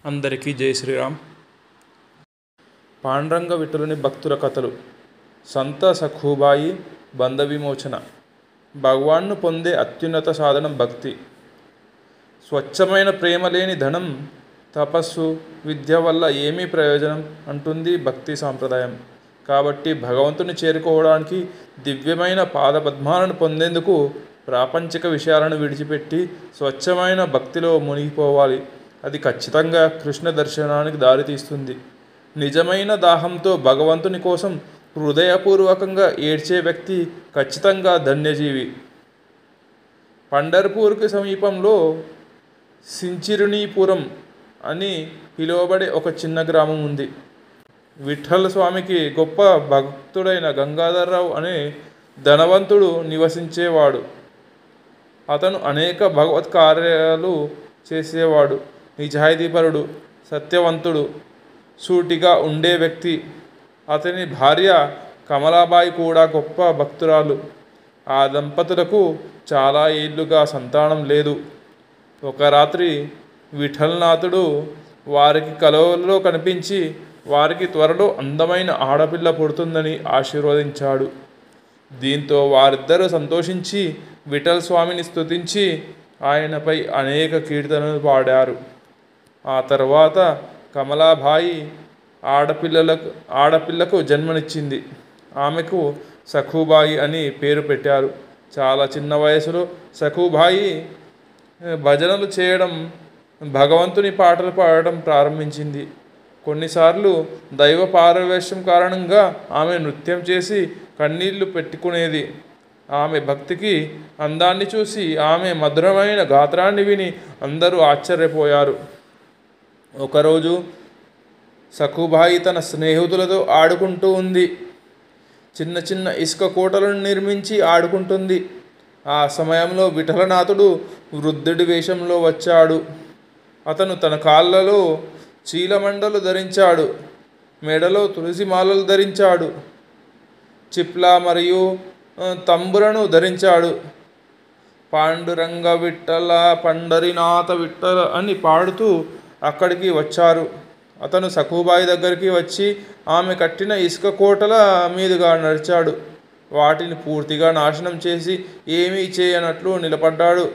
అందరికీ జై శ్రీరామ్. పాండురంగ విఠలుని భక్తుల కథలు. సంత సఖూబాయి బంధ విమోచన. భగవాన్ను పొందే అత్యున్నత సాధనం భక్తి. స్వచ్ఛమైన ప్రేమ లేని ధనం, తపస్సు, విద్య వల్ల ఏమీ ప్రయోజనం అంటుంది భక్తి సాంప్రదాయం. కాబట్టి భగవంతుని చేరుకోవడానికి, దివ్యమైన పాదపద్మాలను పొందేందుకు ప్రాపంచిక విషయాలను విడిచిపెట్టి స్వచ్ఛమైన భక్తిలో మునిగిపోవాలి. అది ఖచ్చితంగా కృష్ణ దర్శనానికి దారితీస్తుంది. నిజమైన దాహంతో భగవంతుని కోసం హృదయపూర్వకంగా ఏడ్చే వ్యక్తి ఖచ్చితంగా ధన్యజీవి. పండర్పూర్కి సమీపంలో సించిరునీపురం అని పిలువబడే ఒక చిన్న గ్రామం ఉంది. విఠల స్వామికి గొప్ప భక్తుడైన గంగాధర్రావు అనే ధనవంతుడు నివసించేవాడు. అతను అనేక భగవత్ కార్యాలు చేసేవాడు. నిజాయితీపరుడు, సత్యవంతుడు, సూటిగా ఉండే వ్యక్తి. అతని భార్య కమలాబాయి కూడా గొప్ప భక్తురాలు. ఆ దంపతులకు చాలా ఏళ్లుగా సంతానం లేదు. ఒక రాత్రి విఠలనాథుడు వారికి కలలో కనిపించి వారికి త్వరలో అందమైన ఆడపిల్ల పుడుతుందని ఆశీర్వదించాడు. దీంతో వారిద్దరూ సంతోషించి విఠల్ స్వామిని స్తుతించి ఆయనపై అనేక కీర్తనలు పాడారు. ఆ తర్వాత కమలాబాయి ఆడపిల్లకు జన్మనిచ్చింది. ఆమెకు సఖూబాయి అని పేరు పెట్టారు. చాలా చిన్న వయసులో సఖూబాయి భజనలు చేయడం, భగవంతుని పాటలు పాడడం ప్రారంభించింది. కొన్నిసార్లు దైవ పారవేశ్యం కారణంగా ఆమె నృత్యం చేసి కన్నీళ్లు పెట్టుకునేది. ఆమె భక్తికి అందాన్ని చూసి, ఆమె మధురమైన గాత్రాన్ని విని అందరూ ఆశ్చర్యపోయారు. ఒకరోజు సఖూబాయి తన స్నేహితులతో ఆడుకుంటూ ఉంది. చిన్న చిన్న ఇసుక కోటలను నిర్మించి ఆడుకుంటుంది. ఆ సమయంలో విఠలనాథుడు వృద్ధుడి వేషంలో వచ్చాడు. అతను తన కాళ్ళలో చీలమండలు ధరించాడు, మెడలో తులసి మాలలు ధరించాడు, చిప్లా మరియు తంబురను ధరించాడు. పాండురంగ విఠల, పండరినాథ విఠల అని పాడుతూ అక్కడికి వచ్చారు. అతను సఖూబాయి దగ్గరికి వచ్చి ఆమె కట్టిన ఇసుక కోటల మీదుగా నడిచాడు. వాటిని పూర్తిగా నాశనం చేసి ఏమీ చేయనట్లు నిలబడ్డాడు.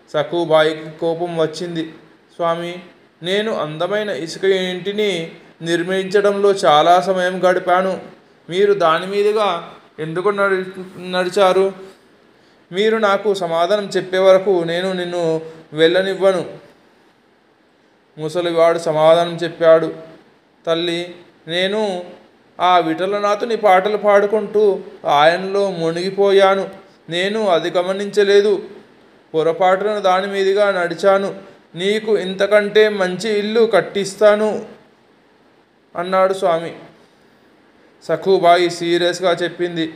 సఖూబాయికి కోపం వచ్చింది. స్వామి, నేను అందమైన ఇసుక ఇంటిని నిర్మించడంలో చాలా సమయం గడిపాను. మీరు దాని మీదుగా ఎందుకు నడిచారు? మీరు నాకు సమాధానం చెప్పే వరకు నేను నిన్ను వెళ్ళనివ్వను. ముసలివాడు సమాధానం చెప్పాడు. తల్లి, నేను ఆ విఠలనాథుని పాటలు పాడుకుంటూ ఆయనలో మునిగిపోయాను. నేను అది గమనించలేదు. పొరపాటున దాని మీదుగా నడిచాను. నీకు ఇంతకంటే మంచి ఇల్లు కట్టిస్తాను అన్నాడు స్వామి. సఖూబాయి సీరియస్గా చెప్పింది.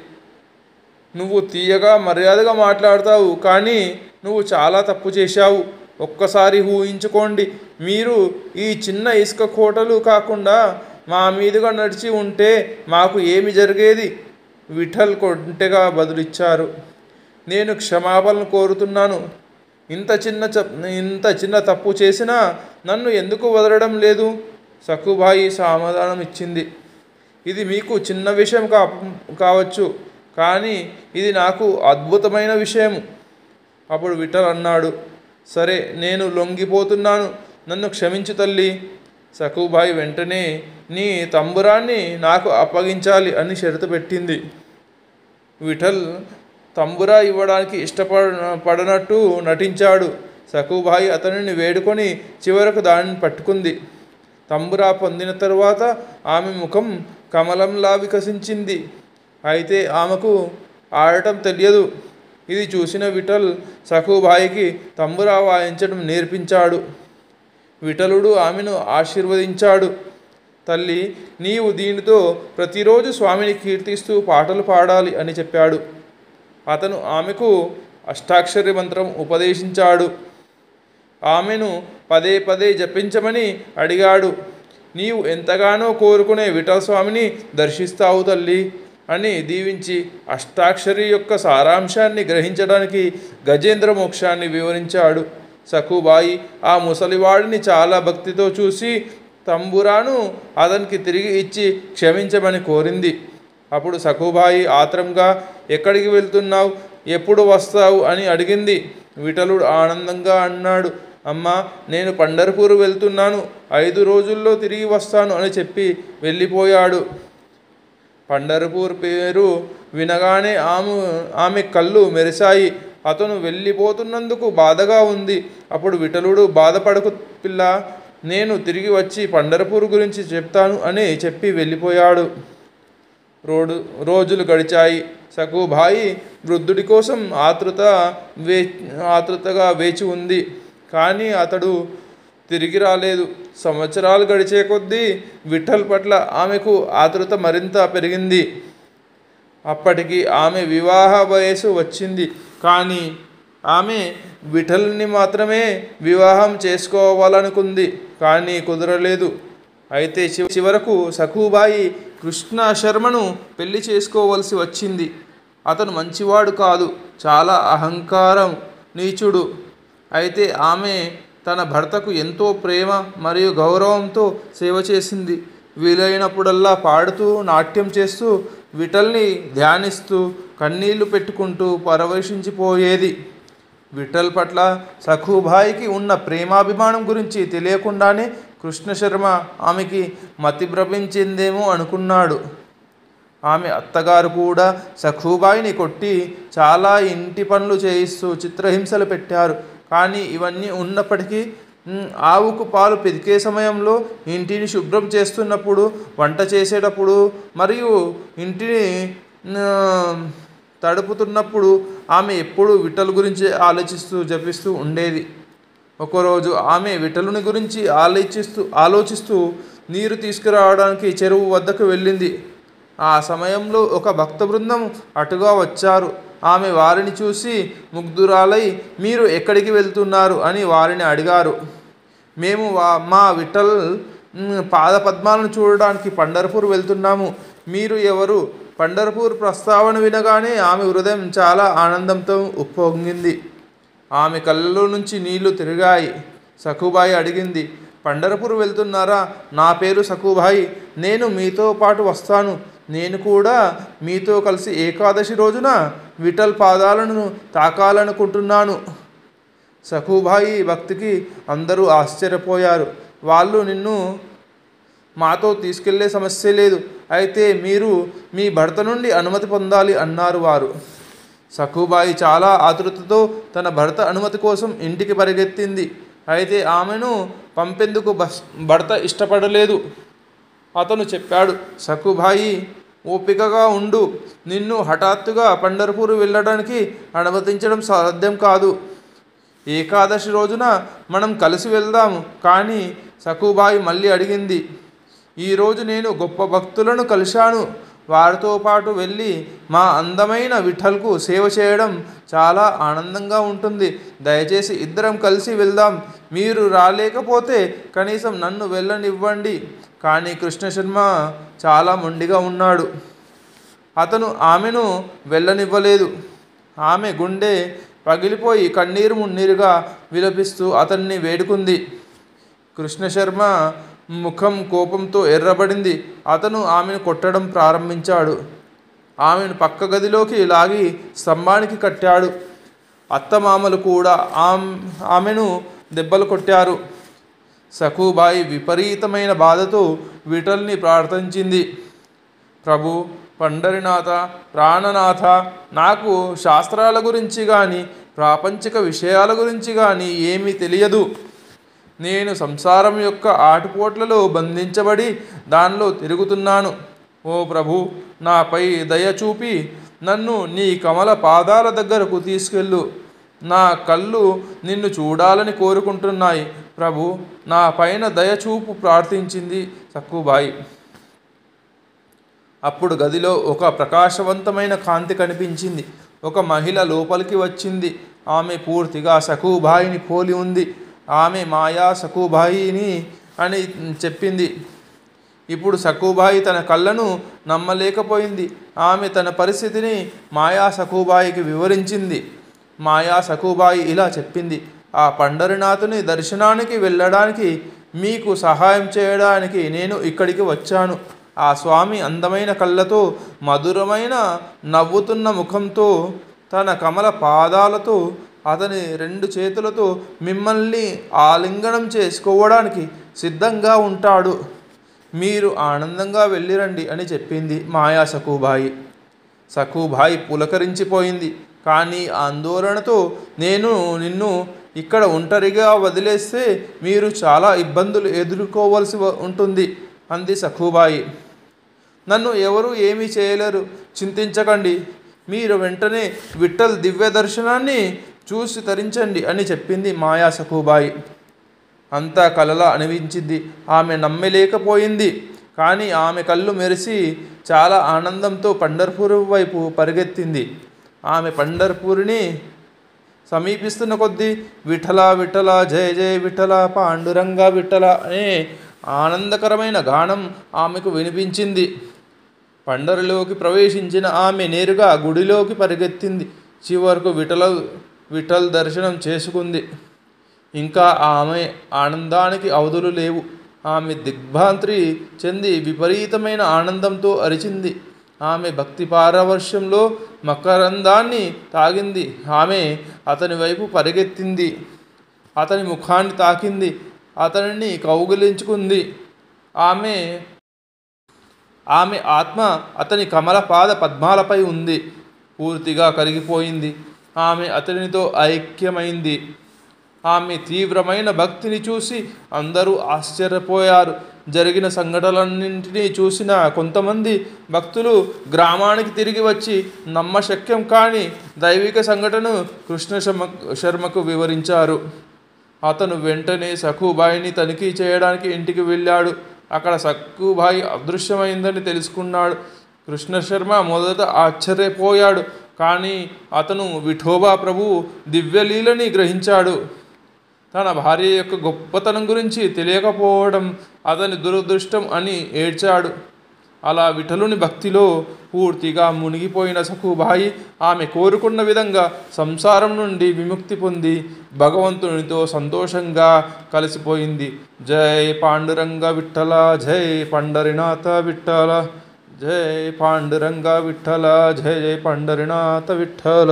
నువ్వు తీయగా మర్యాదగా మాట్లాడతావు, కానీ నువ్వు చాలా తప్పు చేశావు. ఒక్కసారి ఊహించుకోండి, మీరు ఈ చిన్న ఇసుక కోటలు కాకుండా మా మీదుగా నడిచి ఉంటే మాకు ఏమి జరిగేది? విఠల్ కొంటెగా బదులిచ్చారు. నేను క్షమాపణ కోరుతున్నాను. ఇంత చిన్న తప్పు చేసినా నన్ను ఎందుకు వదలడం లేదు? సఖూబాయి సమాధానం ఇచ్చింది. ఇది మీకు చిన్న విషయం కావచ్చు, కానీ ఇది నాకు అద్భుతమైన విషయం. అప్పుడు విఠల్ అన్నాడు, సరే, నేను లొంగిపోతున్నాను. నన్ను క్షమించు తల్లి. సఖూబాయి వెంటనే నీ తంబురాన్ని నాకు అప్పగించాలి అని షరతు పెట్టింది. విఠల్ తంబురా ఇవ్వడానికి ఇష్టపడనట్టు నటించాడు. సఖూబాయి అతనిని వేడుకొని చివరకు దానిని పట్టుకుంది. తంబురా పొందిన తరువాత ఆమె ముఖం కమలంలా వికసించింది. అయితే ఆమెకు ఆడటం తెలియదు. ఇది చూసిన విఠల్ సఖూబాయికి తంబురా వాయించడం నేర్పించాడు. విఠలుడు ఆమెను ఆశీర్వదించాడు. తల్లి, నీవు దీనితో ప్రతిరోజు స్వామిని కీర్తిస్తూ పాటలు పాడాలి అని చెప్పాడు. అతను ఆమెకు అష్టాక్షరి మంత్రం ఉపదేశించాడు. ఆమెను పదే పదే జపించమని అడిగాడు. నీవు ఎంతగానో కోరుకునే విఠల్ స్వామిని దర్శిస్తావు తల్లి అని దీవించి అష్టాక్షరి యొక్క సారాంశాన్ని గ్రహించడానికి గజేంద్ర మోక్షాన్ని వివరించాడు. సఖుబాయి ఆ ముసలివాడిని చాలా భక్తితో చూసి తంబురాను అతనికి తిరిగి ఇచ్చి క్షమించమని కోరింది. అప్పుడు సఖుబాయి ఆత్రంగా ఎక్కడికి వెళ్తున్నావు, ఎప్పుడు వస్తావు అని అడిగింది. విఠలుడు ఆనందంగా అన్నాడు, అమ్మా, నేను పండర్పూర్ వెళ్తున్నాను, 5 రోజుల్లో తిరిగి వస్తాను అని చెప్పి వెళ్ళిపోయాడు. పండర్పూర్ పేరు వినగానే ఆమె కళ్ళు మెరిశాయి. అతను వెళ్ళిపోతున్నందుకు బాధగా ఉంది. అప్పుడు విఠలుడు, బాధపడకు పిల్ల, నేను తిరిగి వచ్చి పండర్పూర్ గురించి చెప్తాను అని చెప్పి వెళ్ళిపోయాడు. రోజులు గడిచాయి. సఖుబాయి వృద్ధుడి కోసం ఆతృతగా వేచి ఉంది. కానీ అతడు తిరిగి రాలేదు. సంవత్సరాలు గడిచే కొద్దీ విఠల్ పట్ల ఆమెకు ఆతృత మరింత పెరిగింది. అప్పటికి ఆమె వివాహ వయసు వచ్చింది. కానీ ఆమె విఠల్ని మాత్రమే వివాహం చేసుకోవాలనుకుంది. కానీ కుదరలేదు. అయితే చివరకు సఖుబాయి కృష్ణ శర్మను పెళ్లి చేసుకోవలసి వచ్చింది. అతను మంచివాడు కాదు, చాలా అహంకారం, నీచుడు. అయితే ఆమె తన భర్తకు ఎంతో ప్రేమ మరియు గౌరవంతో సేవ చేసింది. వీలైనప్పుడల్లా పాడుతూ నాట్యం చేస్తూ విఠల్ని ధ్యానిస్తూ కన్నీళ్లు పెట్టుకుంటూ పరవశించిపోయేది. విఠల్ పట్ల సఖుబాయికి ఉన్న ప్రేమాభిమానం గురించి తెలియకుండానే కృష్ణశర్మ ఆమెకి మతిభ్రమించిందేమో అనుకున్నాడు. ఆమె అత్తగారు కూడా సఖుబాయిని కొట్టి చాలా ఇంటి పనులు చేయిస్తూ చిత్రహింసలు పెట్టారు. కానీ ఇవన్నీ ఉన్నప్పటికీ ఆవుకు పాలు పితికే సమయంలో, ఇంటిని శుభ్రం చేస్తున్నప్పుడు, వంట చేసేటప్పుడు మరియు ఇంటిని తడుపుతున్నప్పుడు ఆమె ఎప్పుడూ విఠల్ గురించి జపిస్తూ ఉండేది. ఒకరోజు ఆమె విఠలుని గురించి ఆలోచిస్తూ నీరు తీసుకురావడానికి చెరువు వద్దకు వెళ్ళింది. ఆ సమయంలో ఒక భక్త బృందం అటుగా వచ్చారు. ఆమె వారిని చూసి ముగ్ధురాలై, మీరు ఎక్కడికి వెళ్తున్నారు అని వారిని అడిగారు. మేము మా విఠల్ పాదపద్మాలను చూడడానికి పండర్పూర్ వెళ్తున్నాము. మీరు ఎవరు? పండర్పూర్ ప్రస్తావన వినగానే ఆమె హృదయం చాలా ఆనందంతో ఉప్పొంగింది. ఆమె కళ్ళలో నుంచి నీళ్లు తిరిగాయి. సఖుబాయి అడిగింది, పండర్పూర్ వెళ్తున్నారా? నా పేరు సఖుబాయి. నేను మీతో పాటు వస్తాను. నేను కూడా మీతో కలిసి ఏకాదశి రోజున విఠల్ పాదాలను తాకాలనుకుంటున్నాను. సఖుబాయి భక్తికి అందరూ ఆశ్చర్యపోయారు. వాళ్ళు నిన్ను మాతో తీసుకెళ్లే సమస్య లేదు. అయితే మీరు మీ భర్త నుండి అనుమతి పొందాలి అన్నారు వారు. సఖుబాయి చాలా ఆతృతతో తన భర్త అనుమతి కోసం ఇంటికి పరిగెత్తింది. అయితే ఆమెను పంపేందుకు భర్త ఇష్టపడలేదు. అతను చెప్పాడు, సఖుబాయి, ఓపికగా ఉండు. నిన్ను హఠాత్తుగా పండర్పూర్ వెళ్ళడానికి అనుమతించడం సాధ్యం కాదు. ఏకాదశి రోజున మనం కలిసి వెళ్దాము. కానీ సఖుబాయి మళ్ళీ అడిగింది, ఈరోజు నేను గొప్ప భక్తులను కలిశాను. వారితో పాటు వెళ్ళి మా అందమైన విఠల్కు సేవ చేయడం చాలా ఆనందంగా ఉంటుంది. దయచేసి ఇద్దరం కలిసి వెళ్దాం. మీరు రాలేకపోతే కనీసం నన్ను వెళ్ళనివ్వండి. కానీ కృష్ణశర్మ చాలా మొండిగా ఉన్నాడు. అతను ఆమెను వెళ్ళనివ్వలేదు. ఆమె గుండె పగిలిపోయి కన్నీరు మున్నీరుగా విలపిస్తూ అతన్ని వేడుకుంది. కృష్ణశర్మ ముఖం కోపంతో ఎర్రబడింది. అతను ఆమెను కొట్టడం ప్రారంభించాడు. ఆమెను పక్క గదిలోకి లాగి స్తంభానికి కట్టాడు. అత్తమామలు కూడా ఆమెను దెబ్బలు కొట్టారు. సఖుబాయి విపరీతమైన బాధతో విఠల్ని ప్రార్థించింది. ప్రభు, పండరినాథ, ప్రాణనాథ, నాకు శాస్త్రాల గురించి కానీ ప్రాపంచిక విషయాల గురించి కానీ ఏమీ తెలియదు. నేను సంసారం యొక్క ఆటుపోట్లలో బంధించబడి దానిలో తిరుగుతున్నాను. ఓ ప్రభు, నాపై దయ చూపి నన్ను నీ కమల పాదాల దగ్గరకు తీసుకెళ్ళు. నా కళ్ళు నిన్ను చూడాలని కోరుకుంటున్నాయి. ప్రభు, నా పైన దయచూపు ప్రార్థించింది సఖుబాయి. అప్పుడు గదిలో ఒక ప్రకాశవంతమైన కాంతి కనిపించింది. ఒక మహిళ లోపలికి వచ్చింది. ఆమె పూర్తిగా సఖుబాయిని పోలి ఉంది. ఆమె మాయా సఖుబాయిని అని చెప్పింది. ఇప్పుడు సఖుబాయి తన కళ్ళను నమ్మలేకపోయింది. ఆమె తన పరిస్థితిని మాయా సఖుబాయికి వివరించింది. మాయా సఖుబాయి ఇలా చెప్పింది, ఆ పండరినాథుని దర్శనానికి వెళ్ళడానికి మీకు సహాయం చేయడానికి నేను ఇక్కడికి వచ్చాను. ఆ స్వామి అందమైన కళ్ళతో, మధురమైన నవ్వుతున్న ముఖంతో, తన కమల పాదాలతో, అతని రెండు చేతులతో మిమ్మల్ని ఆలింగనం చేసుకోవడానికి సిద్ధంగా ఉంటాడు. మీరు ఆనందంగా వెళ్ళిరండి అని చెప్పింది మాయా సఖుబాయి. సఖుబాయి పులకరించిపోయింది. కానీ ఆందోళనతో, నేను నిన్ను ఇక్కడ ఒంటరిగా వదిలేస్తే మీరు చాలా ఇబ్బందులు ఎదుర్కోవలసి ఉంటుంది అంది సఖుబాయి. నన్ను ఎవరు ఏమీ చేయలేరు, చింతించకండి. మీరు వెంటనే విఠల్ దివ్య దర్శనాన్ని చూసి తరించండి అని చెప్పింది మాయా సఖుబాయి. అంతా కలలా అనిపించింది. ఆమె నమ్మలేకపోయింది. కానీ ఆమె కళ్ళు మెరిసి చాలా ఆనందంతో పండర్పూర్ వైపు పరిగెత్తింది. ఆమె పండర్పూర్ని సమీపిస్తున్న కొద్దీ విఠల విఠల జయ జయ విఠల పాండురంగ విఠల అనే ఆనందకరమైన గానం ఆమెకు వినిపించింది. పండరిలోకి ప్రవేశించిన ఆమె నేరుగా గుడిలోకి పరిగెత్తింది. చివరకు విఠల్ దర్శనం చేసుకుంది. ఇంకా ఆమె ఆనందానికి అవధులు లేవు. ఆమె దిగ్భ్రాంతి చెంది విపరీతమైన ఆనందంతో అరిచింది. ఆమె భక్తి పారవశ్యంలో మకరందాన్ని తాగింది. ఆమె అతని వైపు పరిగెత్తింది. అతని ముఖాన్ని తాకింది. అతనిని కౌగిలించుకుంది. ఆమె ఆత్మ అతని కమల పాద పద్మాలపై ఉంది. పూర్తిగా కరిగిపోయింది. ఆమె అతనితో ఐక్యమైంది. ఆమె తీవ్రమైన భక్తిని చూసి అందరూ ఆశ్చర్యపోయారు. జరిగిన సంఘటనలన్నింటినీ చూసిన కొంతమంది భక్తులు గ్రామానికి తిరిగి వచ్చి నమ్మశక్యం కాని దైవిక సంఘటనను కృష్ణ శర్మకు వివరించారు. అతను వెంటనే సఖుబాయిని తనిఖీ చేయడానికి ఇంటికి వెళ్ళాడు. అక్కడ సఖుబాయి అదృశ్యమైందని తెలుసుకున్నాడు. కృష్ణశర్మ మొదట ఆశ్చర్యపోయాడు. కానీ అతను విఠోబా ప్రభు దివ్యలీలని గ్రహించాడు. తన భార్య యొక్క గొప్పతనం గురించి తెలియకపోవడం అతని దురదృష్టం అని ఏడ్చాడు. అలా విఠలుని భక్తిలో పూర్తిగా మునిగిపోయిన సఖుబాయి ఆమె కోరుకున్న విధంగా సంసారం నుండి విముక్తి పొంది భగవంతునితో సంతోషంగా కలిసిపోయింది. జై పాండురంగ విఠల, జై పండరినాథ విఠల, జై పాండురంగ విఠల, జై జై పండరినాథ విఠల.